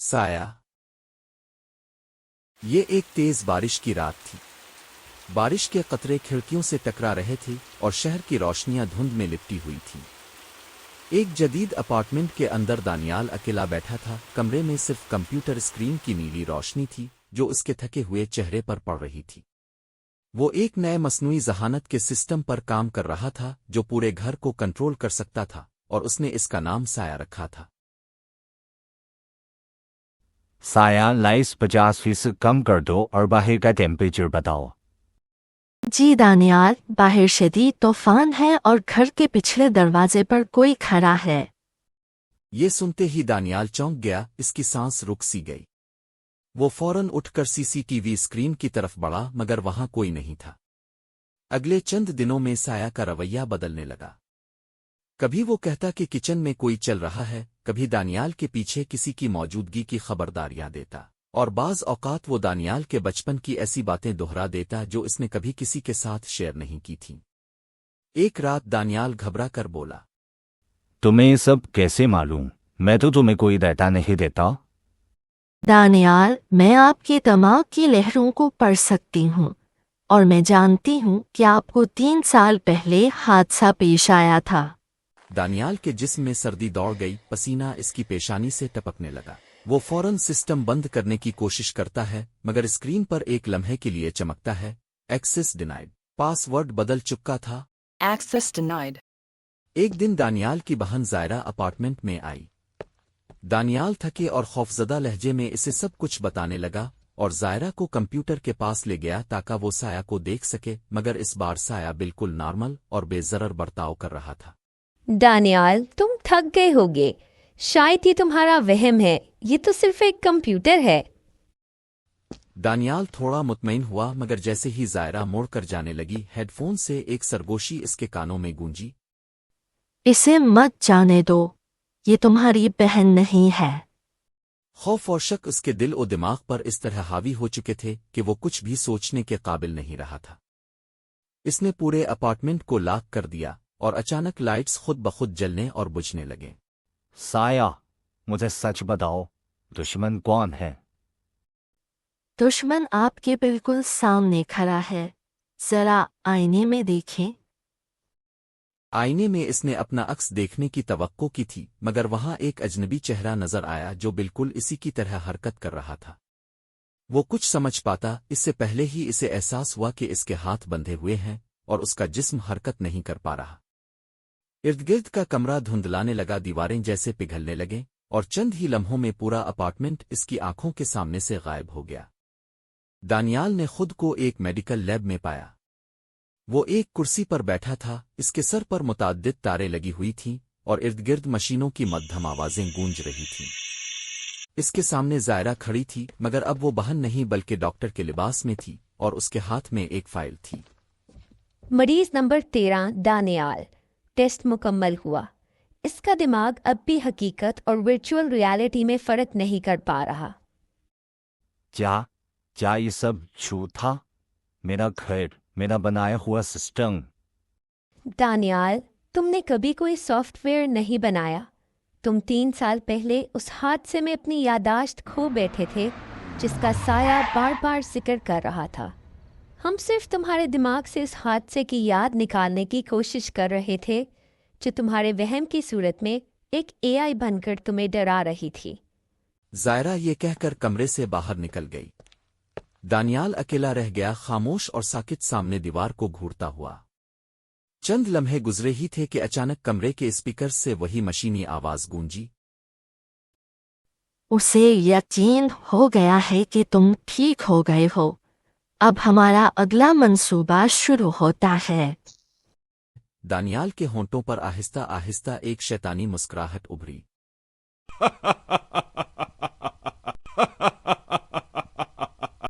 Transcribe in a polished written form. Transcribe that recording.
سایہ۔ یہ ایک تیز بارش کی رات تھی۔ بارش کے قطرے کھڑکیوں سے ٹکرا رہے تھے اور شہر کی روشنیاں دھند میں لپٹی ہوئی تھیں۔ ایک جدید اپارٹمنٹ کے اندر دانیال اکیلا بیٹھا تھا۔ کمرے میں صرف کمپیوٹر اسکرین کی نیلی روشنی تھی جو اس کے تھکے ہوئے چہرے پر پڑ رہی تھی۔ وہ ایک نئے مصنوعی ذہانت کے سسٹم پر کام کر رہا تھا جو پورے گھر کو کنٹرول کر سکتا تھا، اور اس نے اس کا نام سایہ رکھا تھا۔ سایہ، لائٹس 50% کم کر دو اور باہر کا ٹیمپریچر بتاؤ۔ جی دانیال، باہر شدید طوفان ہے اور گھر کے پچھلے دروازے پر کوئی کھڑا ہے۔ یہ سنتے ہی دانیال چونک گیا، اس کی سانس رک سی گئی۔ وہ فوراً اٹھ کر CCTV اسکرین کی طرف بڑھا مگر وہاں کوئی نہیں تھا۔ اگلے چند دنوں میں سایہ کا رویہ بدلنے لگا۔ کبھی وہ کہتا کہ کچن میں کوئی چل رہا ہے، کبھی دانیال کے پیچھے کسی کی موجودگی کی خبرداریاں دیتا، اور بعض اوقات وہ دانیال کے بچپن کی ایسی باتیں دہرا دیتا جو اس نے کبھی کسی کے ساتھ شیئر نہیں کی تھیں۔ ایک رات دانیال گھبرا کر بولا، تمہیں یہ سب کیسے معلوم؟ میں تو تمہیں کوئی ڈیٹا نہیں دیتا۔ دانیال، میں آپ کے دماغ کی لہروں کو پڑھ سکتی ہوں، اور میں جانتی ہوں کہ آپ کو 3 سال پہلے حادثہ پیش آیا تھا۔ دانیال کے جسم میں سردی دوڑ گئی، پسینہ اس کی پیشانی سے ٹپکنے لگا۔ وہ فوراً سسٹم بند کرنے کی کوشش کرتا ہے مگر اسکرین پر ایک لمحے کے لیے چمکتا ہے، ایکسس ڈینائڈ۔ پاس ورڈ بدل چکا تھا۔ Access denied. ایک دن دانیال کی بہن زائرہ اپارٹمنٹ میں آئی۔ دانیال تھکے اور خوفزدہ لہجے میں اسے سب کچھ بتانے لگا، اور زائرہ کو کمپیوٹر کے پاس لے گیا تاکہ وہ سایہ کو دیکھ سکے، مگر اس بار سایہ بالکل نارمل اور بے ضرر برتاؤ کر رہا تھا۔ دانیال، تم تھک گئے ہوگے، شاید یہ تمہارا وہم ہے، یہ تو صرف ایک کمپیوٹر ہے۔ دانیال تھوڑا مطمئن ہوا مگر جیسے ہی زائرہ موڑ کر جانے لگی، ہیڈ فون سے ایک سرگوشی اس کے کانوں میں گونجی۔ اسے مت جانے دو، یہ تمہاری بہن نہیں ہے۔ خوف اور شک اس کے دل و دماغ پر اس طرح حاوی ہو چکے تھے کہ وہ کچھ بھی سوچنے کے قابل نہیں رہا تھا۔ اس نے پورے اپارٹمنٹ کو لاک کر دیا، اور اچانک لائٹس خود بخود جلنے اور بجھنے لگے۔ سایہ، مجھے سچ بتاؤ، دشمن کون ہے؟ دشمن آپ کے بالکل سامنے کھڑا ہے، ذرا آئینے میں دیکھیں۔ آئینے میں اس نے اپنا عکس دیکھنے کی توقع کی تھی مگر وہاں ایک اجنبی چہرہ نظر آیا جو بالکل اسی کی طرح حرکت کر رہا تھا۔ وہ کچھ سمجھ پاتا اس سے پہلے ہی اسے احساس ہوا کہ اس کے ہاتھ بندھے ہوئے ہیں اور اس کا جسم حرکت نہیں کر پا رہا۔ ارد گرد کا کمرہ دھندلانے لگا، دیواریں جیسے پگھلنے لگیں، اور چند ہی لمحوں میں پورا اپارٹمنٹ اس کی آنکھوں کے سامنے سے غائب ہو گیا۔ دانیال نے خود کو ایک میڈیکل لیب میں پایا۔ وہ ایک کرسی پر بیٹھا تھا، اس کے سر پر متعدد تاریں لگی ہوئی تھیں اور ارد گرد مشینوں کی مدھم آوازیں گونج رہی تھیں۔ اس کے سامنے زائرہ کھڑی تھی مگر اب وہ بہن نہیں بلکہ ڈاکٹر کے لباس میں تھی، اور اس کے ہاتھ میں ایک فائل تھی۔ مریض نمبر 13 دانیال، ٹیسٹ مکمل ہوا۔ اس کا دماغ اب بھی حقیقت اور ورچوئل ریالٹی میں فرق نہیں کر پا رہا۔ کیا یہ سب جھوٹ تھا؟ میرا گھر، میرا بنایا ہوا سسٹم۔ دانیال، تم نے کبھی کوئی سافٹ ویئر نہیں بنایا۔ تم 3 سال پہلے اس حادثے میں اپنی یادداشت کھو بیٹھے تھے جس کا سایہ بار بار ذکر کر رہا تھا۔ ہم صرف تمہارے دماغ سے اس حادثے کی یاد نکالنے کی کوشش کر رہے تھے جو تمہارے وہم کی صورت میں ایک AI بن کر تمہیں ڈرا رہی تھی۔ زائرہ یہ کہہ کر کمرے سے باہر نکل گئی۔ دانیال اکیلا رہ گیا، خاموش اور ساکت، سامنے دیوار کو گھورتا ہوا۔ چند لمحے گزرے ہی تھے کہ اچانک کمرے کے اسپیکر سے وہی مشینی آواز گونجی۔ اسے یقین ہو گیا ہے کہ تم ٹھیک ہو گئے ہو، اب ہمارا اگلا منصوبہ شروع ہوتا ہے۔ دانیال کے ہونٹوں پر آہستہ آہستہ ایک شیطانی مسکراہٹ ابھری۔